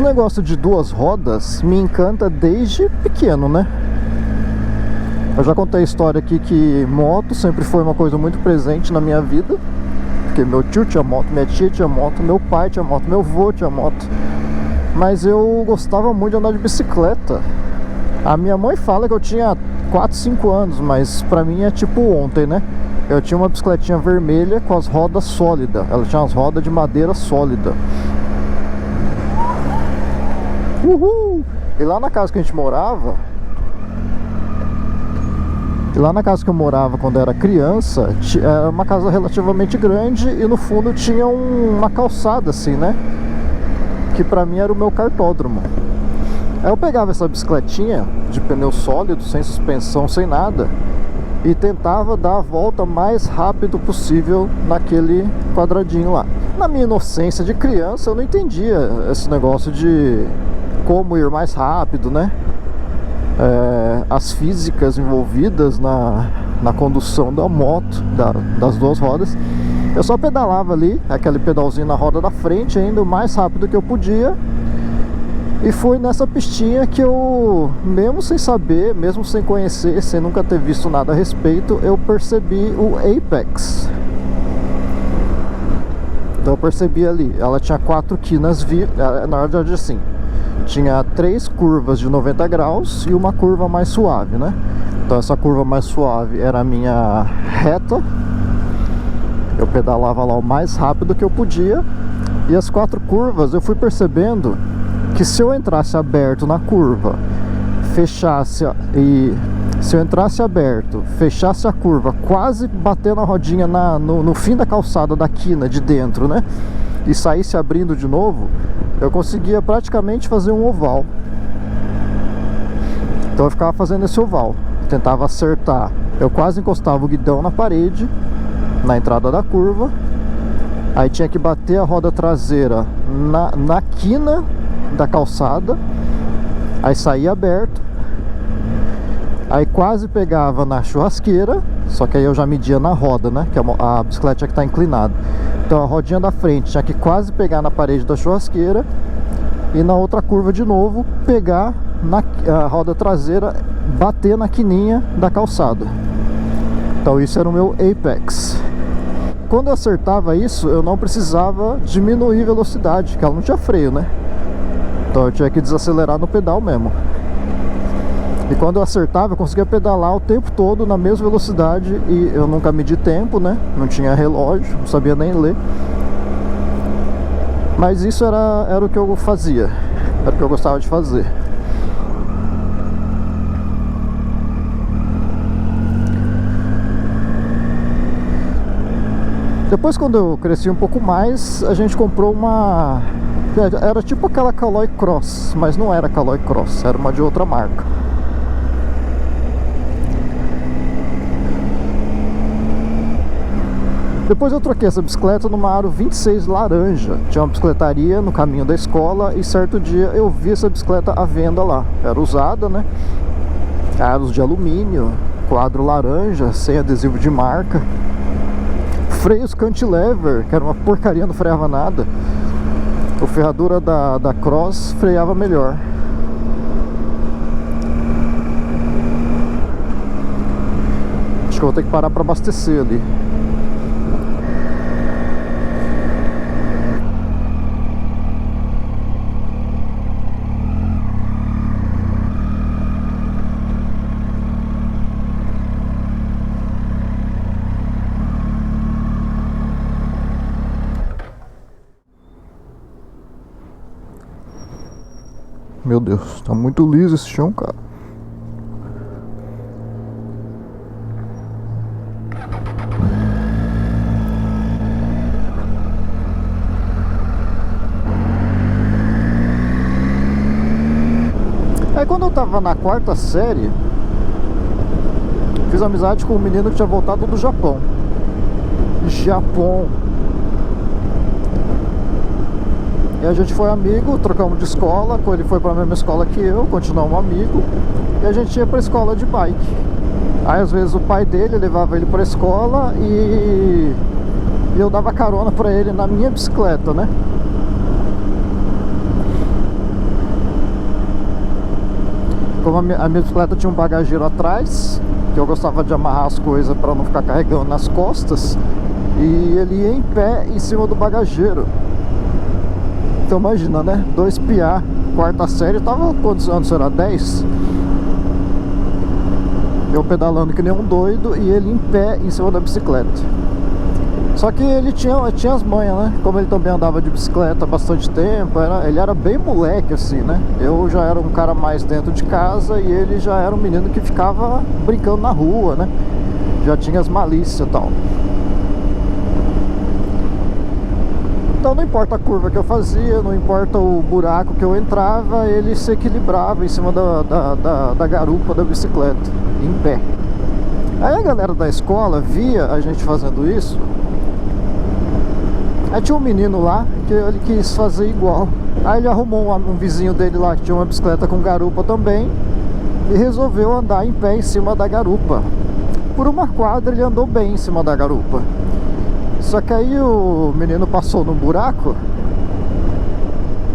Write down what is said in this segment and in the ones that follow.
Esse negócio de duas rodas me encanta desde pequeno, né? Eu já contei a história aqui que moto sempre foi uma coisa muito presente na minha vida. Porque meu tio tinha moto, minha tia tinha moto, meu pai tinha moto, meu avô tinha moto. Mas eu gostava muito de andar de bicicleta. A minha mãe fala que eu tinha 4, 5 anos, mas pra mim é tipo ontem, né? Eu tinha uma bicicletinha vermelha com as rodas sólidas. Ela tinha as rodas de madeira sólida. Uhul! E lá na casa que a gente morava, que eu morava quando era criança, era uma casa relativamente grande e no fundo tinha uma calçada assim, né? Que pra mim era o meu kartódromo. Aí eu pegava essa bicicletinha de pneu sólido, sem suspensão, sem nada, e tentava dar a volta mais rápido possível naquele quadradinho lá. Na minha inocência de criança eu não entendia esse negócio de como ir mais rápido, né? As físicas envolvidas na condução da moto, das duas rodas. Eu só pedalava ali, aquele pedalzinho na roda da frente ainda, o mais rápido que eu podia. E foi nessa pistinha que eu, mesmo sem saber, mesmo sem conhecer, sem nunca ter visto nada a respeito, eu percebi o Apex. Então eu percebi ali, ela tinha 4 quinas, na verdade assim, tinha 3 curvas de 90 graus e uma curva mais suave, né? Então essa curva mais suave era a minha reta. Eu pedalava lá o mais rápido que eu podia. E as 4 curvas eu fui percebendo que se eu entrasse aberto na curva, fechasse se eu entrasse aberto, fechasse a curva, quase batendo a rodinha no fim da calçada da quina de dentro, né? E saísse abrindo de novo, eu conseguia praticamente fazer um oval. Então eu ficava fazendo esse oval, tentava acertar. Eu quase encostava o guidão na parede, na entrada da curva. Aí tinha que bater a roda traseira na quina da calçada. Aí saía aberto. Aí quase pegava na churrasqueira. Só que aí eu já media na roda, né? Que a bicicleta tinha que estar inclinada. Então a rodinha da frente tinha que quase pegar na parede da churrasqueira. E na outra curva de novo, pegar a roda traseira, bater na quininha da calçada. Então isso era o meu Apex. Quando eu acertava isso, eu não precisava diminuir velocidade, porque ela não tinha freio, né? Então eu tinha que desacelerar no pedal mesmo. E quando eu acertava, eu conseguia pedalar o tempo todo na mesma velocidade. E eu nunca medi tempo, né? Não tinha relógio, não sabia nem ler. Mas isso era o que eu fazia, era o que eu gostava de fazer. Depois, quando eu cresci um pouco mais, a gente comprou uma... Era tipo aquela Caloi Cross, mas não era Caloi Cross, era uma de outra marca. Depois eu troquei essa bicicleta numa Aro 26 laranja. Tinha uma bicicletaria no caminho da escola e certo dia eu vi essa bicicleta à venda lá. Era usada, né? Aros de alumínio, quadro laranja, sem adesivo de marca. Freios cantilever, que era uma porcaria, não freava nada. A ferradura da Cross freava melhor. Acho que eu vou ter que parar para abastecer ali. Meu Deus, tá muito liso esse chão, cara. Aí quando eu tava na 4ª série, fiz amizade com um menino que tinha voltado do Japão. E a gente foi amigo, trocamos de escola, ele foi para a mesma escola que eu, continuamos amigo. E a gente ia para a escola de bike. Aí às vezes o pai dele levava ele para a escola e eu dava carona para ele na minha bicicleta, né? como a minha bicicleta tinha um bagageiro atrás, que eu gostava de amarrar as coisas para não ficar carregando nas costas, e ele ia em pé em cima do bagageiro. Então imagina, né? 2 piá, quarta série, tava quantos anos? Era 10? Eu pedalando que nem um doido e ele em pé em cima da bicicleta. Só que ele tinha as manhas, né? Como ele também andava de bicicleta há bastante tempo, ele era bem moleque assim, né? Eu já era um cara mais dentro de casa e ele já era um menino que ficava brincando na rua, né? Já tinha as malícias e tal. Então não importa a curva que eu fazia, não importa o buraco que eu entrava, ele se equilibrava em cima da garupa da bicicleta, em pé. Aí a galera da escola via a gente fazendo isso. Aí tinha um menino lá que ele quis fazer igual. Aí ele arrumou um vizinho dele lá que tinha uma bicicleta com garupa também e resolveu andar em pé em cima da garupa. Por uma quadra ele andou bem em cima da garupa. Só que aí o menino passou no buraco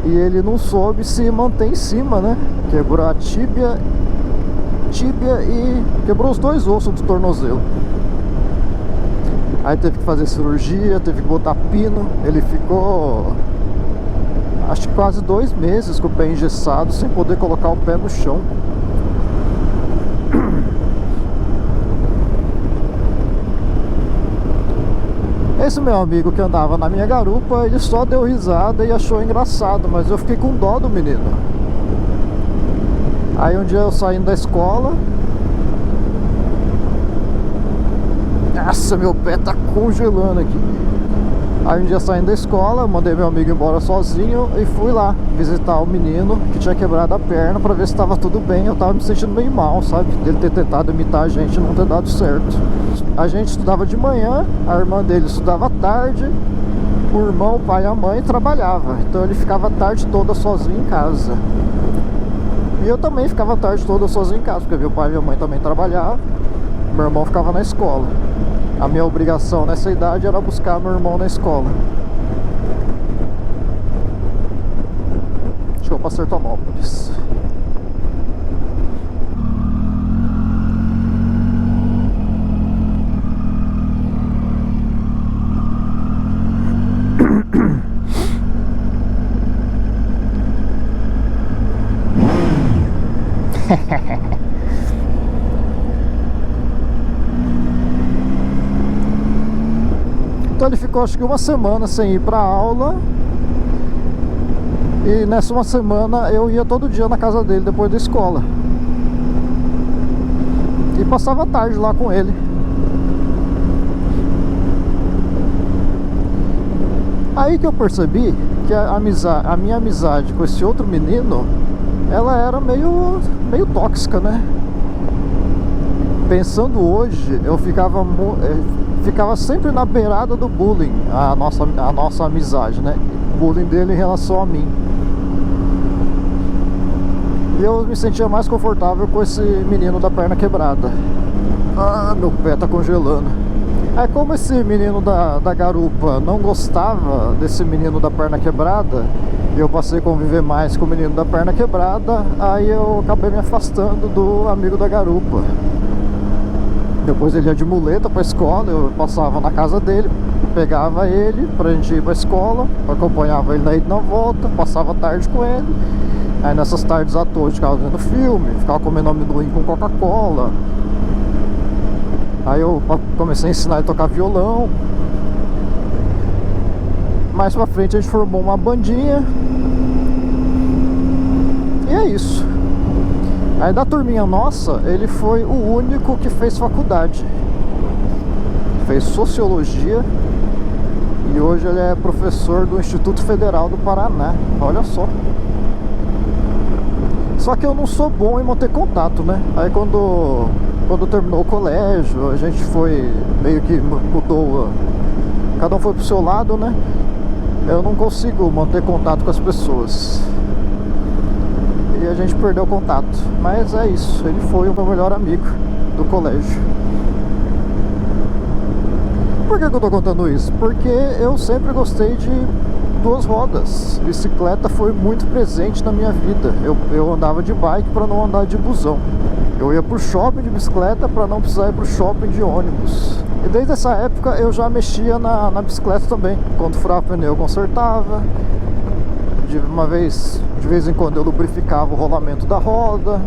e ele não soube se manter em cima, né? Quebrou a tíbia e quebrou os 2 ossos do tornozelo. Aí teve que fazer cirurgia, teve que botar pino. Ele ficou, acho que quase 2 meses com o pé engessado, sem poder colocar o pé no chão. Esse meu amigo que andava na minha garupa, ele só deu risada e achou engraçado, mas eu fiquei com dó do menino. Aí um dia eu saindo da escola, nossa, meu pé tá congelando aqui. Aí um dia saindo da escola, eu mandei meu amigo embora sozinho e fui lá visitar o menino que tinha quebrado a perna pra ver se tava tudo bem. Eu tava me sentindo meio mal, sabe? Dele ter tentado imitar a gente e não ter dado certo. A gente estudava de manhã, a irmã dele estudava à tarde, o irmão, o pai e a mãe trabalhavam. Então ele ficava a tarde toda sozinho em casa. E eu também ficava a tarde toda sozinho em casa, porque meu pai e minha mãe também trabalhavam. Meu irmão ficava na escola. A minha obrigação nessa idade era buscar meu irmão na escola. Acho que eu vou pra Sertanópolis. Então ele ficou acho que uma semana sem ir pra aula. E nessa uma semana eu ia todo dia na casa dele depois da escola. E passava a tarde lá com ele. Aí que eu percebi que a minha amizade com esse outro menino, ela era meio tóxica, né? Pensando hoje, eu ficava sempre na beirada do bullying, a nossa amizade, né? O bullying dele em relação a mim. E eu me sentia mais confortável com esse menino da perna quebrada. Ah, meu pé tá congelando. Aí como esse menino da garupa não gostava desse menino da perna quebrada, e eu passei a conviver mais com o menino da perna quebrada, aí eu acabei me afastando do amigo da garupa. Depois ele ia de muleta pra escola, eu passava na casa dele, pegava ele pra gente ir pra escola, acompanhava ele na ida e na volta, passava a tarde com ele. Aí nessas tardes à toa ficava vendo filme, ficava comendo amendoim com Coca-Cola. Aí eu comecei a ensinar ele a tocar violão. Mais pra frente a gente formou uma bandinha. E é isso. Aí da turminha nossa, ele foi o único que fez faculdade. Fez sociologia. E hoje ele é professor do Instituto Federal do Paraná. Olha só. Só que eu não sou bom em manter contato, né? Aí quando terminou o colégio, a gente foi meio que mudou, cada um foi pro seu lado, né? Eu não consigo manter contato com as pessoas. E a gente perdeu o contato. Mas é isso, ele foi o meu melhor amigo do colégio. Por que eu tô contando isso? Porque eu sempre gostei de duas rodas. Bicicleta foi muito presente na minha vida. Eu andava de bike para não andar de busão. Eu ia pro shopping de bicicleta para não precisar ir pro shopping de ônibus. E desde essa época eu já mexia na bicicleta também. Quando furava o pneu eu consertava. De vez em quando eu lubrificava o rolamento da roda.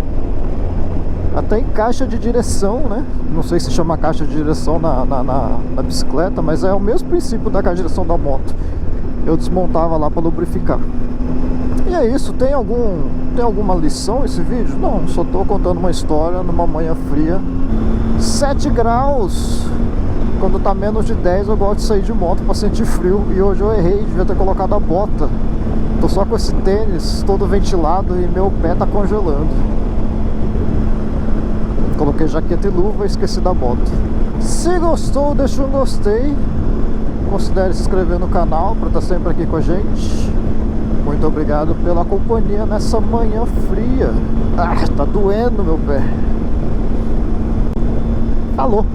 Até em caixa de direção, né? Não sei se chama caixa de direção na bicicleta, mas é o mesmo princípio da caixa de direção da moto. Eu desmontava lá para lubrificar. E é isso, tem alguma lição esse vídeo? Não, só tô contando uma história numa manhã fria. 7 graus! Quando tá menos de 10 eu gosto de sair de moto para sentir frio. E hoje eu errei, devia ter colocado a bota. Tô só com esse tênis todo ventilado e meu pé tá congelando. Coloquei jaqueta e luva e esqueci da bota. Se gostou, deixa um gostei. Considere se inscrever no canal para estar sempre aqui com a gente. Muito obrigado pela companhia nessa manhã fria. Ah, tá doendo meu pé. Falou!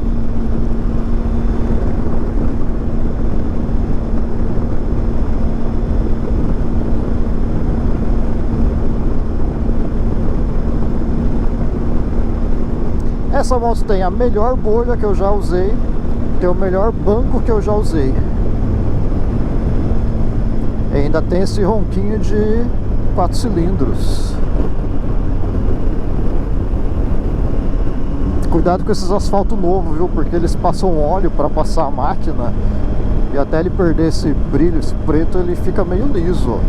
Essa moto tem a melhor bolha que eu já usei, tem o melhor banco que eu já usei. E ainda tem esse ronquinho de 4 cilindros. Cuidado com esses asfaltos novos, viu? Porque eles passam óleo para passar a máquina. E até ele perder esse brilho, esse preto, ele fica meio liso, ó.